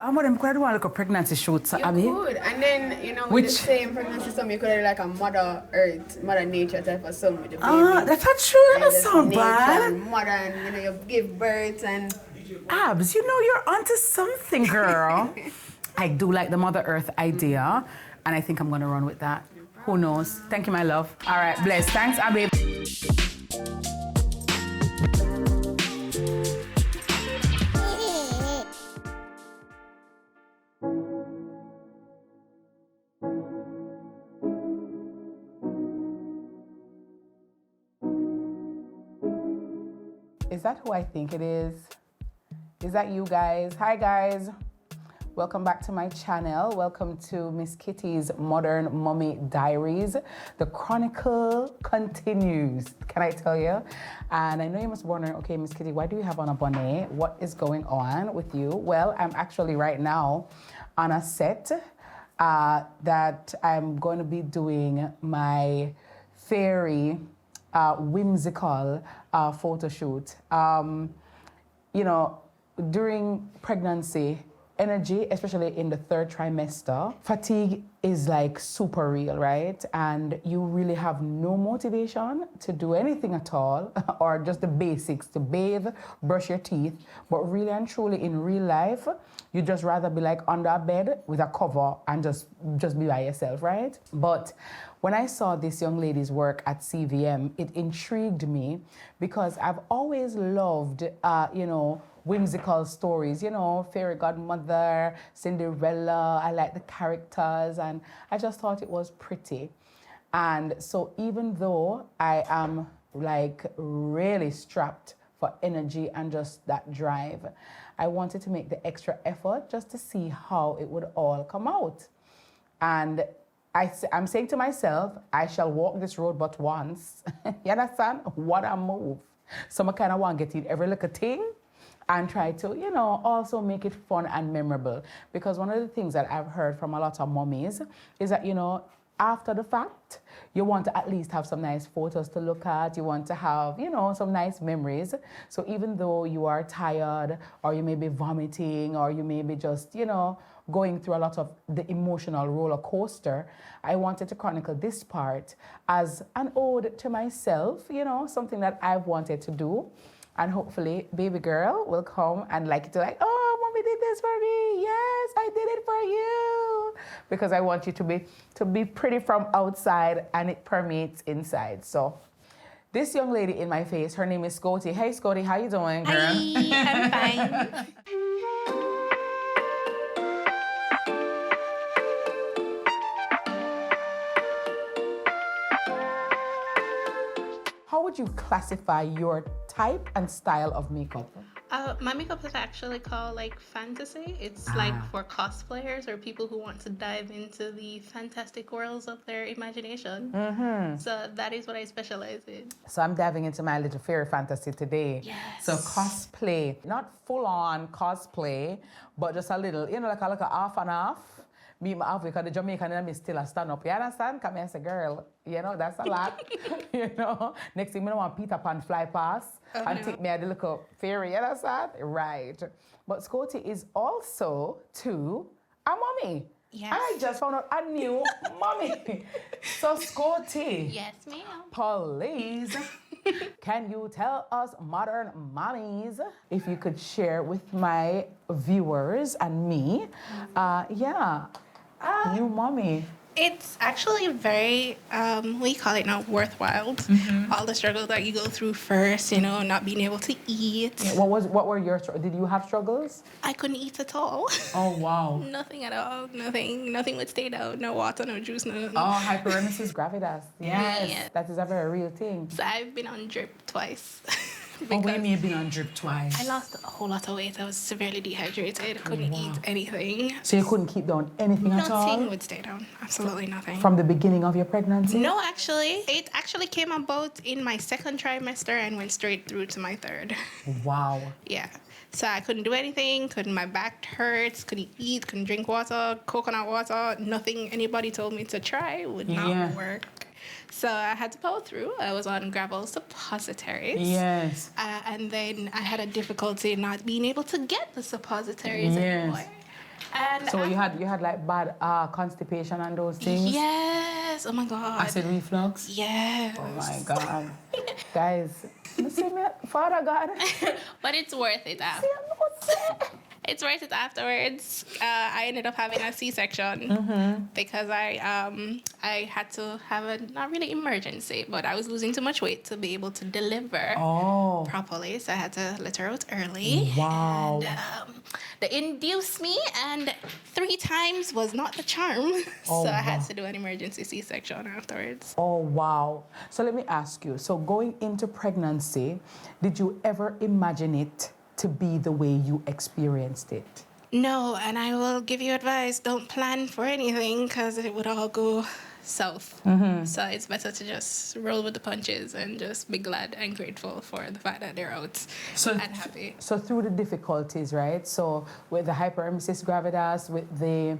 I'm going to do like a pregnancy shoot, so You Abby. could, and then with the same pregnancy song, you could do like a Mother Earth, Mother Nature type of song with the baby. That's not true. That just sound nature bad. and modern, you give birth and. Abs, you're onto something, girl. I do like the Mother Earth idea, and I think I'm going to run with that. Who knows? Thank you, my love. All right, bless. Thanks, Abby. Is that who I think it is? Is that you guys? Hi, guys. Welcome back to my channel. Welcome to Miss Kitty's Modern Mommy Diaries. The chronicle continues, can I tell you? And I know you must be wondering, okay, Miss Kitty, why do you have on a bonnet? What is going on with you? Well, I'm actually right now on a set that I'm going to be doing my fairy whimsical photo shoot. During pregnancy, energy, especially in the third trimester, fatigue is like super real, right? And you really have no motivation to do anything at all, or just the basics, to bathe, brush your teeth. But really and truly in real life, you'd just rather be like under a bed with a cover and just be by yourself, right? But when I saw this young lady's work at CVM, it intrigued me because I've always loved, whimsical stories, fairy godmother, Cinderella. I like the characters, and I just thought it was pretty. And so even though I am like really strapped for energy and just that drive, I wanted to make the extra effort just to see how it would all come out. And I'm saying to myself, I shall walk this road but once. You understand? What a move. So I kind of want to get in every little thing and try to, also make it fun and memorable. Because one of the things that I've heard from a lot of mommies is that, after the fact, you want to at least have some nice photos to look at. You want to have, some nice memories. So even though you are tired, or you may be vomiting, or you may be just, going through a lot of the emotional roller coaster, I wanted to chronicle this part as an ode to myself, something that I've wanted to do. And hopefully, baby girl will come and oh, mommy did this for me. Yes, I did it for you. Because I want you to be pretty from outside and it permeates inside. So this young lady in my face, her name is Scotty. Hey, Scotty, how you doing, girl? Hi, I'm fine. How would you classify your type and style of makeup? My makeup is actually called fantasy. It's like for cosplayers or people who want to dive into the fantastic worlds of their imagination. Mm-hmm. So that is what I specialize in. So I'm diving into my little fairy fantasy today. Yes. So cosplay, not full on cosplay, but just a little, like a half and half. Me, my half, because the Jamaican and me still a stand up. You understand? Come here, say, girl, that's a lot. Next thing, I want Peter Pan fly past and take me at the little fairy. You understand? Right. But Scotty is also, too, a mommy. Yes. I just found out a new mommy. So, Scotty. Yes, ma'am. Please, can you tell us, modern mommies, if you could share with my viewers and me, new mommy. It's actually very, we call it now, worthwhile. Mm-hmm. All the struggles that you go through first, not being able to eat. Yeah, what were your, did you have struggles? I couldn't eat at all. Oh, wow. Nothing at all. Nothing would stay down. No water, no juice, no. Oh, Hyperemesis Gravidarum. Yes, Yeah. that is a very real thing. So I've been on drip twice. Oh, what do you mean being on drip twice? I lost a whole lot of weight. I was severely dehydrated. I couldn't eat anything. So you couldn't keep down anything at all? Nothing would stay down. Absolutely nothing. From the beginning of your pregnancy? No, actually. It actually came about in my second trimester and went straight through to my third. Wow. Yeah. So I couldn't do anything. My back hurts. Couldn't eat. Couldn't drink water. Coconut water. Nothing anybody told me to try would not work. So I had to power through. I was on gravel suppositories. Yes. And then I had a difficulty not being able to get the suppositories anymore. And So you had like bad constipation and those things? yes. Oh my God. Acid reflux? Yes. Oh my God. Guys, you see me, Father God. But it's worth it. It's worth it afterwards. I ended up having a C-section because I had to have a not really emergency, but I was losing too much weight to be able to deliver properly, so I had to let her out early. Wow. And they induced me, and 3 times was not the charm, so I had to do an emergency C-section afterwards. Oh, wow. So let me ask you, so going into pregnancy, did you ever imagine it to be the way you experienced it? No, and I will give you advice. Don't plan for anything because it would all go south. So it's better to just roll with the punches and just be glad and grateful for the fact that they're out and happy. So through the difficulties, right? So with the hyperemesis gravidarum, with the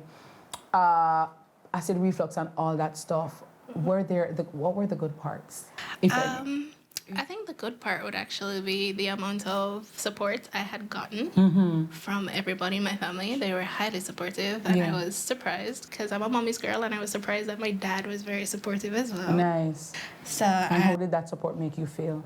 acid reflux and all that stuff, what were the good parts? If any? I think the good part would actually be the amount of support I had gotten from everybody in my family. They were highly supportive, and I was surprised because I'm a mommy's girl, and I was surprised that my dad was very supportive as well. Nice. So And how did that support make you feel?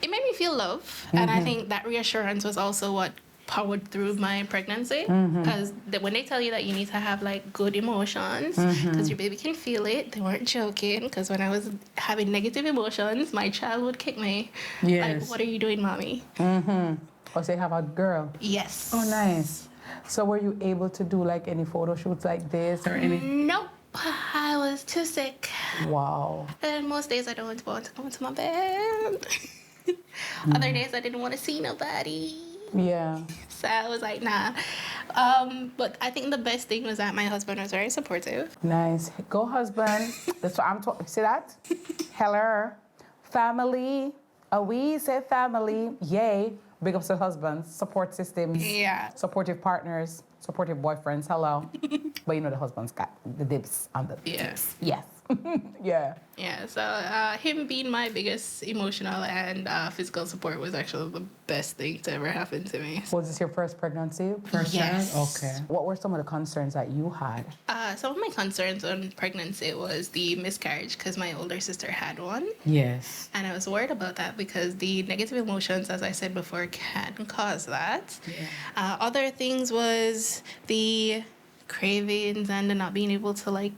it made me feel love, and I think that reassurance was also what powered through my pregnancy, because when they tell you that you need to have like good emotions because your baby can feel it, they weren't joking, because when I was having negative emotions, my child would kick me. Yes. Like, what are you doing, mommy? Or say, have a girl? Yes. Oh, nice. So were you able to do like any photo shoots like this or any? Nope. I was too sick. Wow. And most days I don't want to come into my bed. Other days I didn't want to see nobody. Yeah. So I was like, nah. But I think the best thing was that my husband was very supportive. Nice. Go, husband. That's what I'm talking. See that? Hello. Family. We say family. Yay. Big ups to husbands. Support systems. Yeah. Supportive partners. Supportive boyfriends. Hello. But you know the husbands got the dibs on the Yes. Yes. Yeah. Yeah, so him being my biggest emotional and physical support was actually the best thing to ever happen to me. Was this your first pregnancy? First Yes. child? Okay. What were some of the concerns that you had? Some of my concerns on pregnancy was the miscarriage, because my older sister had one. Yes. And I was worried about that because the negative emotions, as I said before, can cause that. Yeah. Other things was the cravings and the not being able to like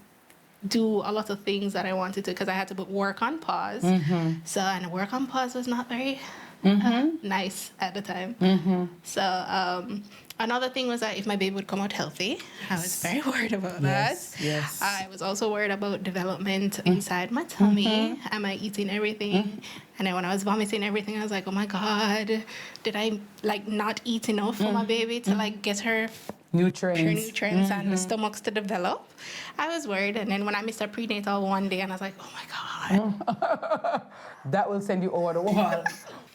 do a lot of things that I wanted to, because I had to put work on pause. So, and work on pause was not very nice at the time. So, another thing was that if my baby would come out healthy, I was very worried about that. Yes. I was also worried about development inside my tummy. Am I eating everything? And then when I was vomiting everything, I was like, oh my God, did I like not eat enough for my baby to like get her nutrients and the stomachs to develop? I was worried. And then when I missed a prenatal one day, and I was like, oh my God. That will send you over the wall.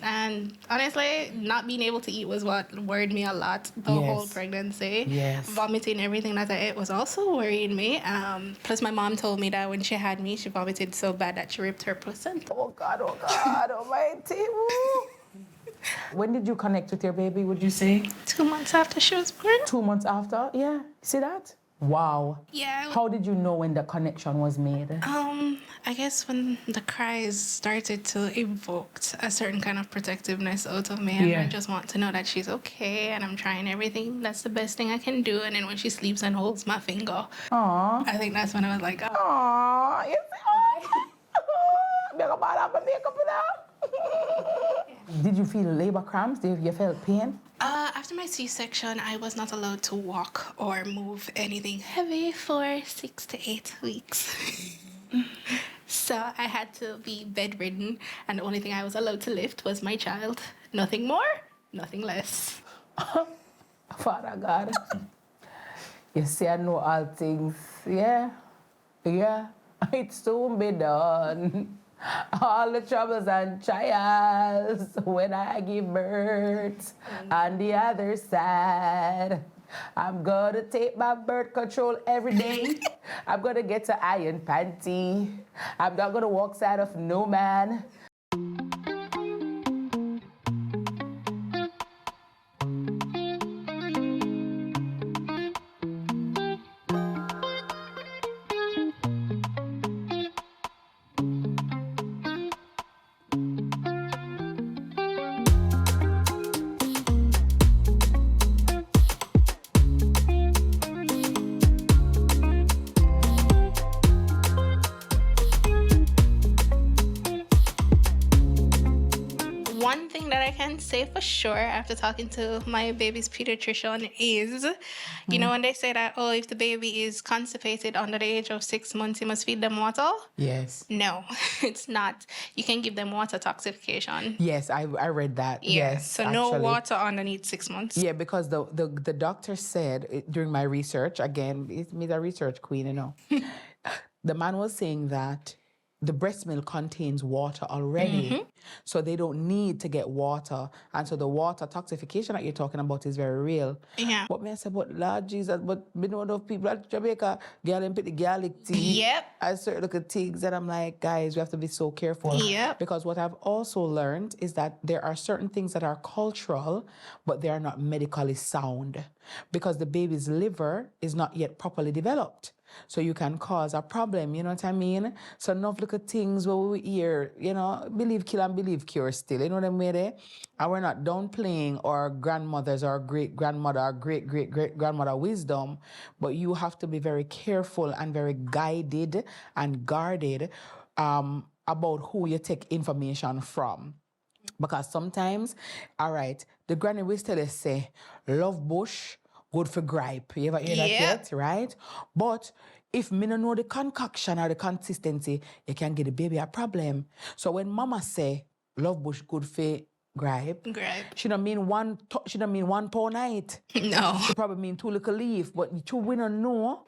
And honestly, not being able to eat was what worried me a lot the whole pregnancy. Yes. Vomiting everything that I ate was also worrying me. Plus, my mom told me that when she had me, she vomited so bad that she ripped her placenta. Oh God, almighty. When did you connect with your baby, would you say? 2 months after she was born. 2 months after? Yeah. See that? Wow. Yeah. How did you know when the connection was made? I guess when the cries started to evoke a certain kind of protectiveness out of me, and I just want to know that she's okay, and I'm trying everything. That's the best thing I can do. And then when she sleeps and holds my finger, Aww. I think that's when I was like, oh. Aww. You Did you feel labor cramps? Did you feel pain? After my C-section, I was not allowed to walk or move anything heavy for 6 to 8 weeks. So I had to be bedridden, and the only thing I was allowed to lift was my child. Nothing more, nothing less. Father God. You see, I know all things. Yeah. It's soon be done. All the troubles and trials when I give birth. On the other side, I'm gonna take my birth control every day. I'm gonna get an iron panty. I'm not gonna walk side of no man. that I can say for sure after talking to my baby's pediatrician is, you know, when they say that, oh, if the baby is constipated under the age of 6 months, you must feed them water. Yes. No, it's not. You can give them water toxification. Yes, I read that. Yeah. Yes, So actually. no water underneath 6 months. Yeah, because the doctor said during my research, again, it's me the research queen, you know. The man was saying that the breast milk contains water already, so they don't need to get water. And so the water toxification that you're talking about is very real. Yeah. But me I say, but Lord Jesus, but me know enough people at Jamaica, girl and put the garlic tea. Yep. I certain look at things and I'm like, guys, we have to be so careful. Yep. Because what I've also learned is that there are certain things that are cultural, but they are not medically sound. Because the baby's liver is not yet properly developed. So you can cause a problem, you know what I mean? So enough look at things where we hear, you know, believe kill and believe cure still, you know what I mean? And we're not downplaying our grandmothers or great-grandmother or great-great-great-grandmother wisdom, but you have to be very careful and very guided and guarded about who you take information from. Because sometimes, all right, the granny will still say, love bush, good for gripe. You ever hear that yet, right? But if me no know the concoction or the consistency, it can give the baby a problem. So when mama say, love bush, good for gripe, she don't mean one pound night. No. She probably mean 2 little leaf. But you we don't know,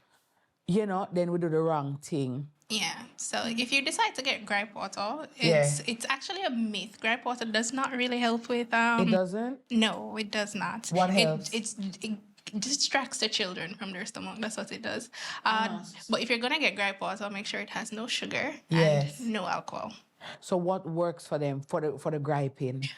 you know, then we do the wrong thing. Yeah. So if you decide to get gripe water, it's actually a myth. Gripe water does not really help with It doesn't? No, it does not. What helps? It distracts the children from their stomach. That's what it does. But if you're gonna get gripe water, make sure it has no sugar and no alcohol. So what works for them for the griping?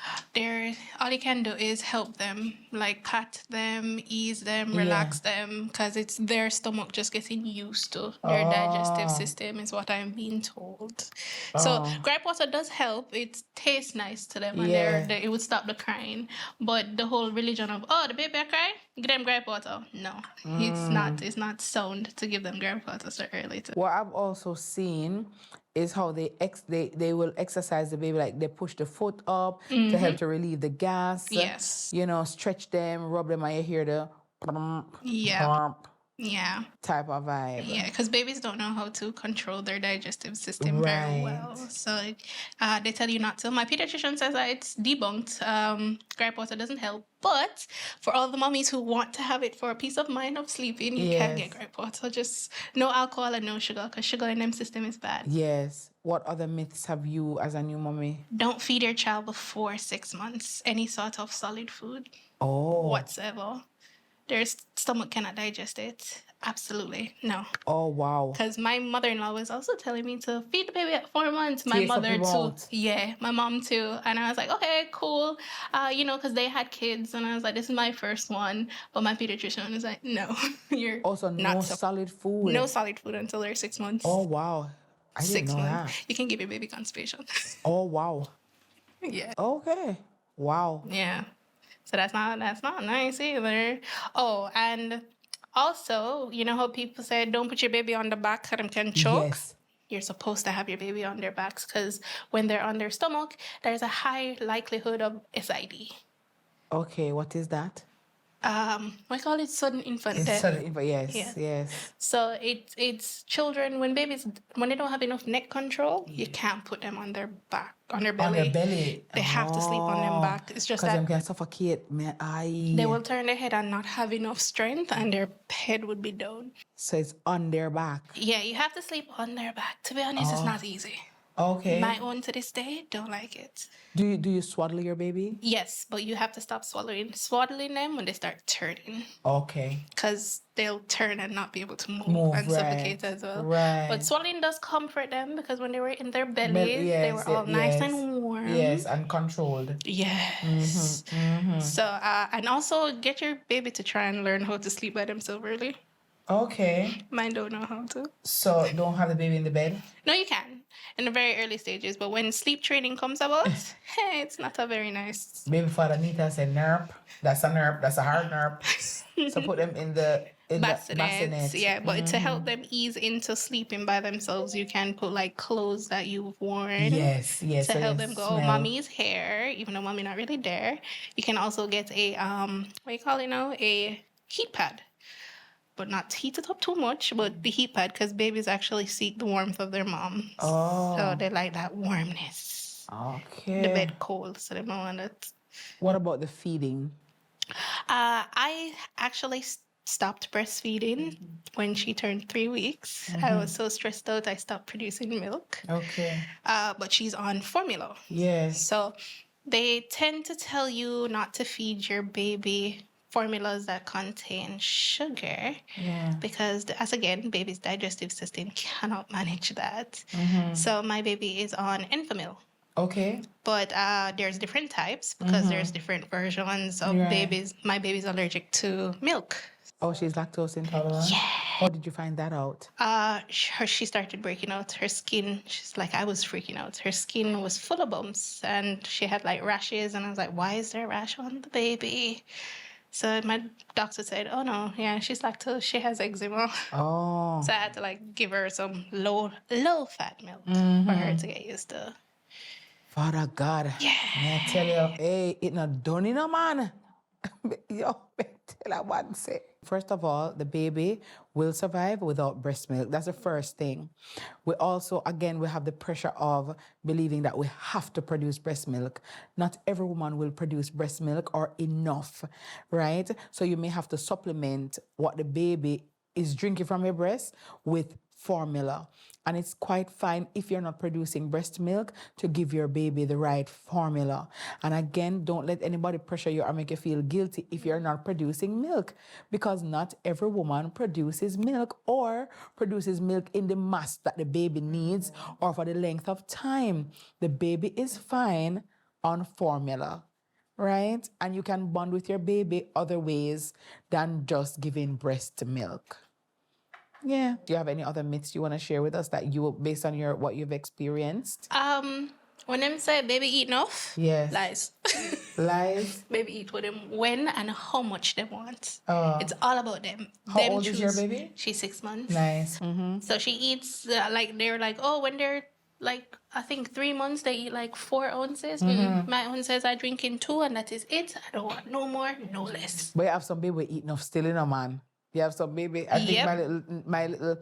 All you can do is help them, like pat them, ease them, relax them, because it's their stomach just getting used to their digestive system, is what I'm being told. So gripe water does help. It tastes nice to them, and it would stop the crying. But the whole religion of the baby are crying, give them gripe water. No, it's not sound to give them gripe water so early. What I've also seen is how they will exercise the baby, like they push the foot up to help to relieve the gas. Yes. You know, stretch them, rub them, and you hear the type of vibe. Yeah, because babies don't know how to control their digestive system very well. So they tell you not to. My pediatrician says that it's debunked. Gripe water doesn't help. But for all the mommies who want to have it for a peace of mind of sleeping, you can get gripe water. Just no alcohol and no sugar, because sugar in them system is bad. Yes. What other myths have you as a new mommy? Don't feed your child before 6 months any sort of solid food whatsoever. Their stomach cannot digest it. Absolutely no. Oh, wow. Because my mother-in-law was also telling me to feed the baby at 4 months. My mother too. Yeah, my mom too. And I was like, okay, cool. You know, because they had kids, and I was like, this is my first one. But my pediatrician was like, no, you're also no solid food. No solid food until they're 6 months. Oh, wow. I didn't know that. You can give your baby constipation. Oh, wow. Yeah. Okay. Wow. Yeah. So that's not nice either. Oh, and also, you know how people say don't put your baby on the back so them can choke? Yes. You're supposed to have your baby on their backs, because when they're on their stomach, there's a high likelihood of SID. Okay, what is that? We call it sudden infant death. Sudden infant, yes. So it's children, when they don't have enough neck control, you can't put them on their back, on their belly. On their belly. They have to sleep on their back. It's just that them can suffocate. They will turn their head and not have enough strength, and their head would be down. So it's on their back. Yeah, you have to sleep on their back. To be honest, it's not easy. Okay. My own to this day don't like it. Do you swaddle your baby? Yes, but you have to stop swaddling them when they start turning. Okay. Because they'll turn and not be able to move and suffocate as well. Right. But swaddling does comfort them, because when they were in their bellies, they were all nice and warm. Yes, and controlled. Yes. So, and also get your baby to try and learn how to sleep by themselves early. Okay. Mine don't know how to. So don't have the baby in the bed? No, you can. In the very early stages. But when sleep training comes about, hey, it's not a very nice... Baby father Nita said nerp. That's a nerp. That's a hard nerp. So put them in the in the bassinets. Yeah, but to help them ease into sleeping by themselves, you can put like clothes that you've worn. Yes, yes. To So help they them go, oh, smell. mommy's here, even though mommy not really there. You can also get a what you call it now? A heat pad. But not heat it up too much, but the heat pad, because babies actually seek the warmth of their moms. Oh. So they like that warmness. Okay. The bed cold, so they don't want it. What about the feeding? I actually stopped breastfeeding when she turned 3 weeks. I was so stressed out, I stopped producing milk. Okay. But she's on formula. Yes. So they tend to tell you not to feed your baby formulas that contain sugar, because as again, baby's digestive system cannot manage that. So my baby is on Enfamil. Okay. But there's different types, because there's different versions of babies. My baby's allergic to milk. Oh, she's lactose intolerant? Yeah. How did you find that out? She started breaking out. Her skin, she's like, I was freaking out. Her skin was full of bumps, and she had like rashes, and I was like, why is there a rash on the baby? So my doctor said, oh no, yeah, she's lactose, she has eczema. Oh. So I had to like give her some low fat milk for her to get used to. Father God. Yeah. I tell you, hey, it not done in a man. Yo, tell her one say. First of all, the baby will survive without breast milk. That's the first thing. We also, again, we have the pressure of believing that we have to produce breast milk. Not every woman will produce breast milk or enough, right? So you may have to supplement what the baby is drinking from your breast with formula. And it's quite fine if you're not producing breast milk to give your baby the right formula. And again, don't let anybody pressure you or make you feel guilty if you're not producing milk, because not every woman produces milk or produces milk in the mass that the baby needs or for the length of time. The baby is fine on formula, right? And you can bond with your baby other ways than just giving breast milk. Yeah. Do you have any other myths you want to share with us that you, based on what you've experienced? When them say baby eat enough, Yes. lies. Lies. Baby eat with them when and how much they want. It's all about them. How them old is your baby? She's 6 months. Nice. So she eats they're like, oh, when they're like, I think 3 months, they eat like 4 ounces. My own says I drink in 2 and that is it. I don't want no more, no less. But you have some baby eat enough still in a man. You have some baby. I think my little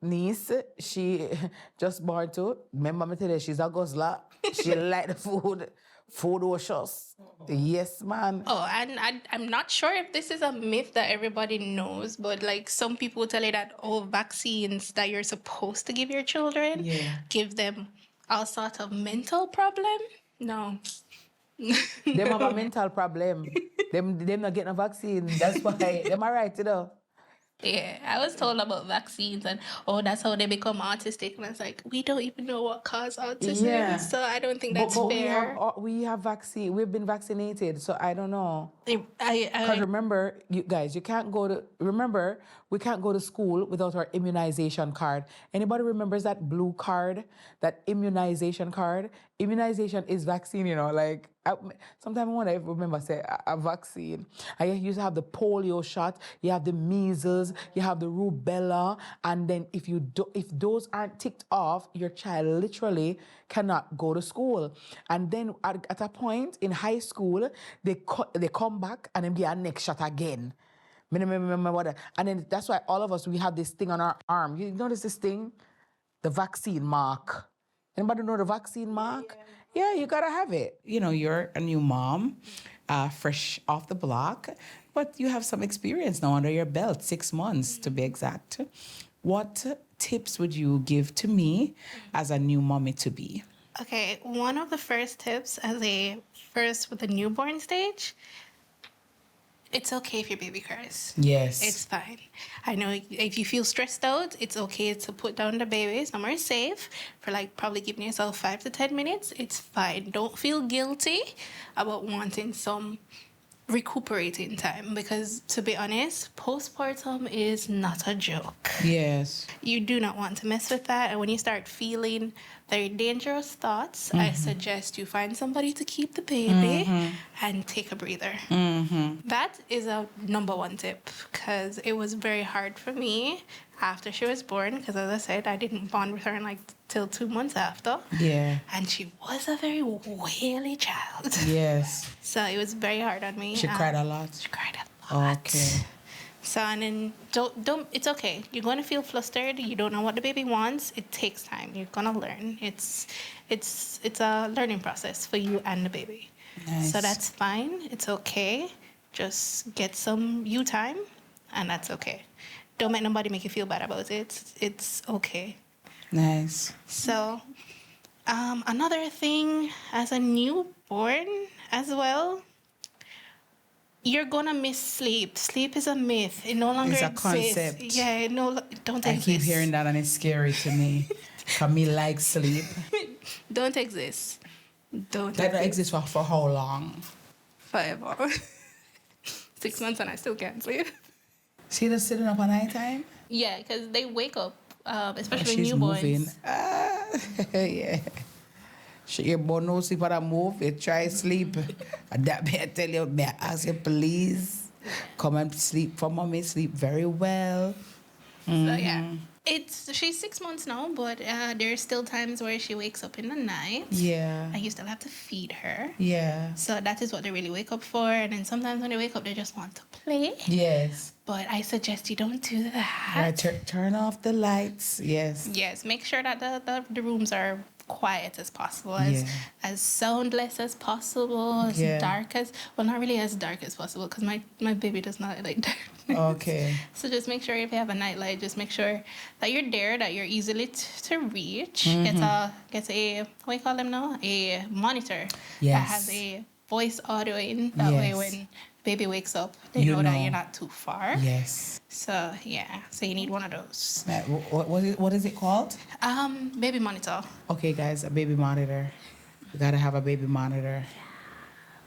niece, she just born too. Remember me tell you, she's a guzzler. She like the food ferocious. Yes, man. Oh, and I'm not sure if this is a myth that everybody knows, but like some people tell you that vaccines that you're supposed to give your children give them all sort of mental problem. No. Them have a mental problem. them not getting a vaccine. That's why them are right, you know. Yeah, I was told about vaccines and that's how they become autistic, and I was like, we don't even know what causes autism, so I don't think that's fair. We have vaccine. We've been vaccinated, so I don't know. Because remember, you guys, we can't go to school without our immunization card. Anybody remembers that blue card, that immunization card? Immunization is vaccine, you know, like sometimes I wonder if I remember say a vaccine. I used to have the polio shot, you have the measles, you have the rubella, and then if those aren't ticked off, your child literally cannot go to school. And then at a point in high school, they come back and then get a next shot again. And then that's why all of us, we have this thing on our arm. You notice this thing? The vaccine mark. Anybody know the vaccine mark? Yeah, you gotta have it. You know, you're a new mom, fresh off the block, but you have some experience now under your belt, 6 months to be exact. What tips would you give to me as a new mommy to be? Okay, one of the first tips with the newborn stage, it's okay if your baby cries. Yes. It's fine. I know if you feel stressed out, it's okay to put down the baby somewhere safe for like probably giving yourself 5 to 10 minutes. It's fine. Don't feel guilty about wanting some recuperating time, because to be honest, postpartum is not a joke. Yes. You do not want to mess with that. And when you start feeling very dangerous thoughts, I suggest you find somebody to keep the baby and take a breather. That is a number one tip, because it was very hard for me after she was born, because as I said, I didn't bond with her till 2 months after. Yeah. And she was a very wily child. Yes. So it was very hard on me. She cried a lot. She cried a lot. Okay. So, and then don't it's okay. You're going to feel flustered. You don't know what the baby wants. It takes time. You're going to learn. It's a learning process for you and the baby. Nice. So that's fine. It's okay. Just get some you time, and that's okay. Don't make nobody make you feel bad about it. It's okay. Nice. So, another thing as a newborn as well, you're gonna miss sleep. Sleep is a myth. It no longer It's a exists. concept. Yeah, don't I exist. keep hearing that and it's scary to me. Cause me like sleep. Don't exist. Don't That exists for how long? forever. 6 months and I still can't sleep. See the sitting up at night time? Yeah, because they wake up, especially She's newborns. moving. Yeah. Your boy no sleep when I move. You try sleep. And that may I tell you, may I ask you please come and sleep for mommy. Sleep very well. So yeah, she's 6 months now, but there's still times where she wakes up in the night. Yeah. And you still have to feed her. Yeah. So that is what they really wake up for. And then sometimes when they wake up, they just want to play. Yes. But I suggest you don't do that. Right, turn off the lights. Yes. Yes, make sure that the rooms are quiet as possible, as soundless as possible, as dark as, well, not really as dark as possible, because my baby does not like darkness. Okay. So just make sure if you have a nightlight, just make sure that you're there, that you're easily to reach. Get a what do you call them now? A monitor that has a voice audio in. That way when baby wakes up, they know that you're not too far. Yes. So yeah, so you need one of those. What is it called? Baby monitor. Okay, guys, a baby monitor. You gotta have a baby monitor.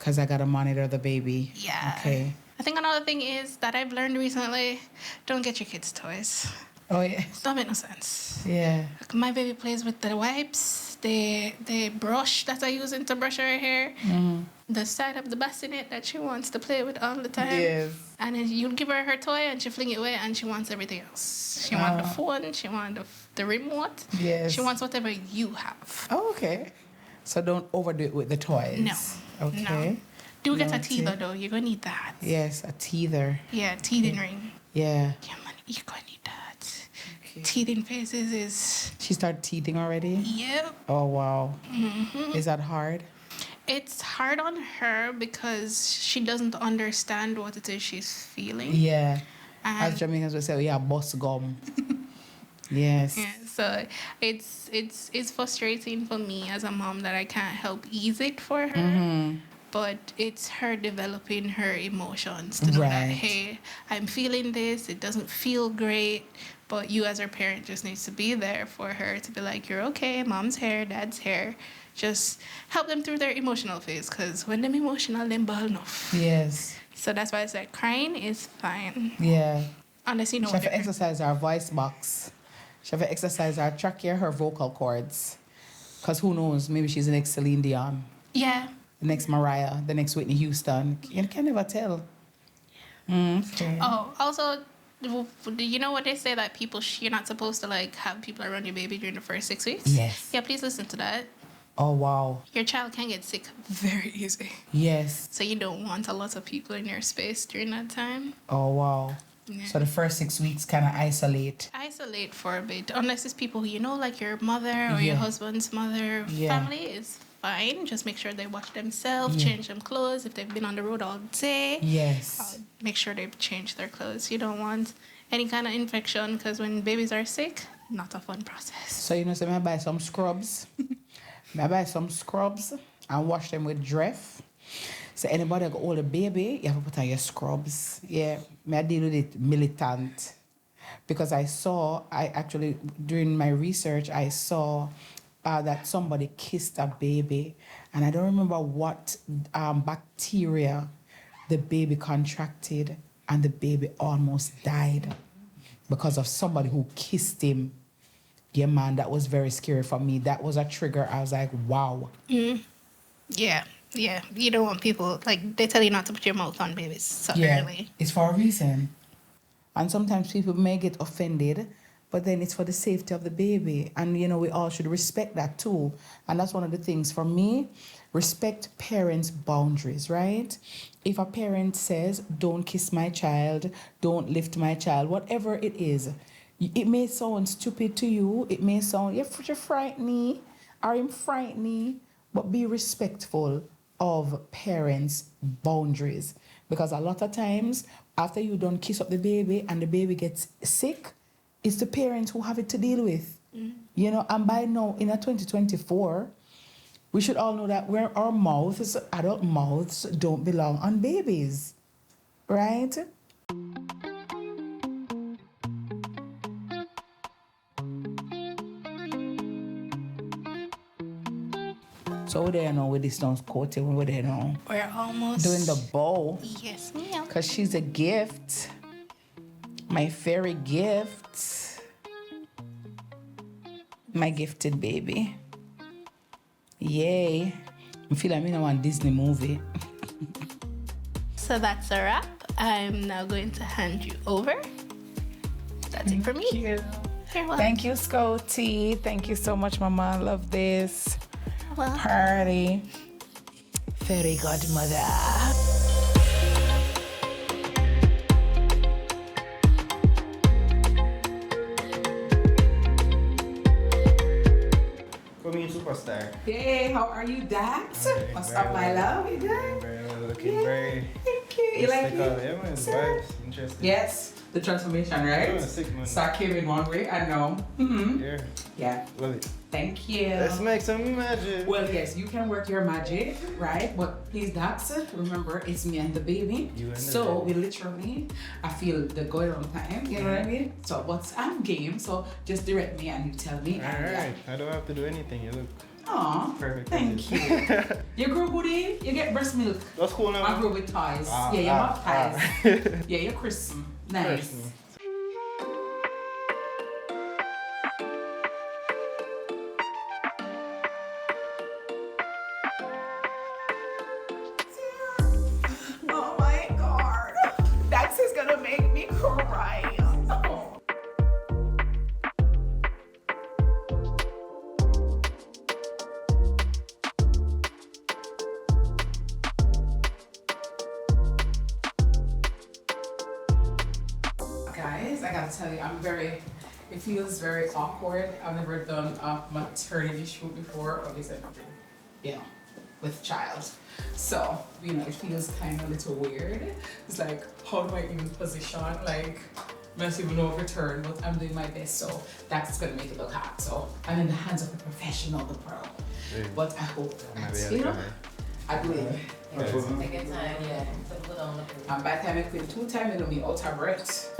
Cause I gotta monitor the baby. Yeah. Okay. I think another thing is that I've learned recently, don't get your kids toys. Oh yeah. It don't make no sense. Yeah. Like my baby plays with the wipes, the brush that I use to brush her hair, the side of the bassinet that she wants to play with all the time. Yes. And then you give her toy and she fling it away and she wants everything else. She wants the phone, she wants the remote. Yes. She wants whatever you have. Oh, okay. So don't overdo it with the toys. No. Okay. No. Do get a Noted. teether though. You're gonna need that. Yes, a teether. Yeah, teething ring. Yeah. Yeah, man, you're gonna need that. Okay. Teething phases is. She started teething already? Yep. Oh, wow. Is that hard? It's hard on her because she doesn't understand what it is she's feeling. Yeah. And As Jamaicans would say, yeah, bus gum. Yes. yeah, so it's frustrating for me as a mom that I can't help ease it for her. But it's her developing her emotions to know that, Right. hey, I'm feeling this, it doesn't feel great, but you as her parent just needs to be there for her to be like, you're okay, mom's here, dad's here. Just help them through their emotional phase, because when they're emotional, they're ball enough. Yes. So that's why I said crying is fine. Yeah. Unless you know She what have to they're exercise her voice box. She have to exercise her trachea, her vocal cords. Because who knows, maybe she's the next Celine Dion, Yeah. the next Mariah, the next Whitney Houston. You can never tell. Okay. Oh, also, do you know what they say that you're not supposed to like have people around your baby during the first 6 weeks? Yes. Yeah, please listen to that. Oh, wow. Your child can get sick very easy. Yes. So you don't want a lot of people in your space during that time. Oh, wow. Yeah. So the first 6 weeks kind of isolate. Isolate for a bit, unless it's people who you know, like your mother or your husband's mother. Yeah. Family is fine. Just make sure they watch themselves, Yeah. change them clothes. If they've been on the road all day, Yes. make sure they change their clothes. You don't want any kind of infection, because when babies are sick, not a fun process. So, you know, so I buy some scrubs. I buy some scrubs and wash them with Dref. So anybody that got hold a baby, you have to put on your scrubs. Yeah, I deal with it militant. Because during my research, I saw that somebody kissed a baby. And I don't remember what bacteria the baby contracted and the baby almost died because of somebody who kissed him. Yeah, man, that was very scary for me. That was a trigger. I was like, wow. Yeah. You don't want people, like, they tell you not to put your mouth on babies so early. It's for a reason. And sometimes people may get offended, but then it's for the safety of the baby. And, you know, we all should respect that too. And that's one of the things for me, respect parents' boundaries, right? If a parent says, don't kiss my child, don't lift my child, whatever it is, it may sound stupid to you. It may sound, you're frightening or I'm frightening, but be respectful of parents' boundaries. Because a lot of times, after you don't kiss up the baby and the baby gets sick, it's the parents who have it to deal with. You know, and by now, in a 2024, we should all know that where our mouths, adult mouths, don't belong on babies, right? So we're there now with this nose coating, we're there now. We're almost doing the bow. Yes, ma'am. Because she's a gift. My fairy gift. My gifted baby. Yay. I feel like I'm in one Disney movie. So that's a wrap. I'm now going to hand you over. That's it for me. Thank you. You're welcome. Thank you, Scotty. Thank you so much, Mama. I love this Well, party. Fairy godmother. Superstar. Hey, how are you, Dax? Hey, What's very up, my well. love? You good? Very well, looking Yeah, very thank you. You like mystical. it? Yeah, man, Sir? vibes, interesting. Yes, the transformation, right? Yeah, sick, man. So I came in one way, I know. Mm-hmm. Yeah, Yeah, love it. thank you. Let's make some magic. Well, yes, you can work your magic, right? But please, Dax, remember, it's me and the baby. You and the So baby. we literally, I feel the going on time, you know what I mean? So, but I'm game, so just direct me and you tell me. All right, I don't have to do anything. You look Aw, perfect. thank you. You grew booty, you get breast milk. That's cool now. I grew with toys. Yeah, you have ties. Yeah, you're crisp. Nice. Christmas. Oh my god. Dax is gonna make me cry. Oh. Guys, I gotta tell you, it feels very awkward. I've never done a maternity shoot before, obviously, you know, with child. So, you know, it feels kind of a little weird. It's like, how do I even position? Like, I don't even know if to turn, but I'm doing my best. So that's gonna make it look hard. So I'm in the hands of a professional, the pro. Hey. But I hope Maybe that, I'll you know, try. I believe. Yes. Take your time, yeah. Put on the And by the time I quit 2 times, it'll be out of breath.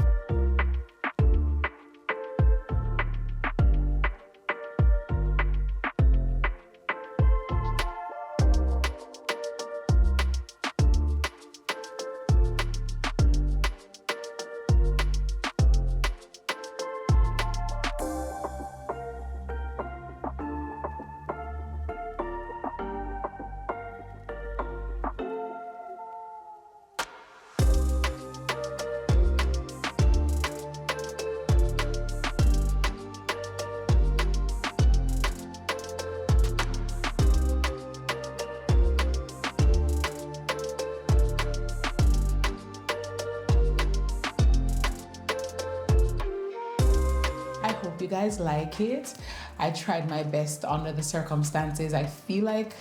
I hope you guys like it. I tried my best under the circumstances. I feel like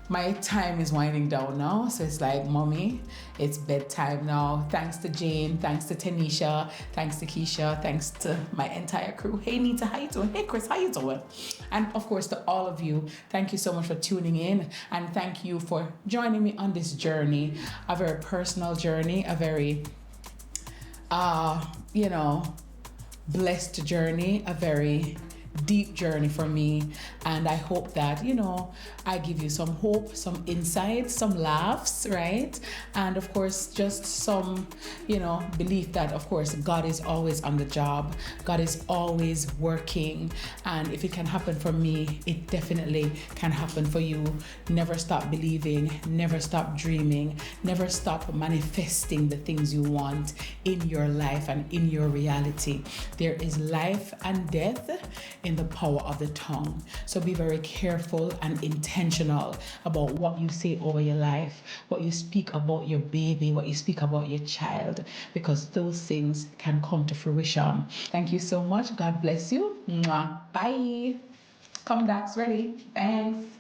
my time is winding down now. So it's like, mommy, it's bedtime now. Thanks to Jane, thanks to Tanisha, thanks to Keisha, thanks to my entire crew. Hey Nita, how you doing? Hey Chris, how you doing? And of course to all of you, thank you so much for tuning in. And thank you for joining me on this journey, a very personal journey, a very, you know, blessed journey, a very deep journey for me. And I hope that, I give you some hope, some insight, some laughs, right? And of course, just some, belief that, of course, God is always on the job. God is always working. And if it can happen for me, it definitely can happen for you. Never stop believing, never stop dreaming, never stop manifesting the things you want in your life and in your reality. There is life and death in the power of the tongue. So be very careful and intentional about what you say over your life, what you speak about your baby, what you speak about your child, because those things can come to fruition. Thank you so much. God bless you. Mwah. Bye. Come back ready. Thanks.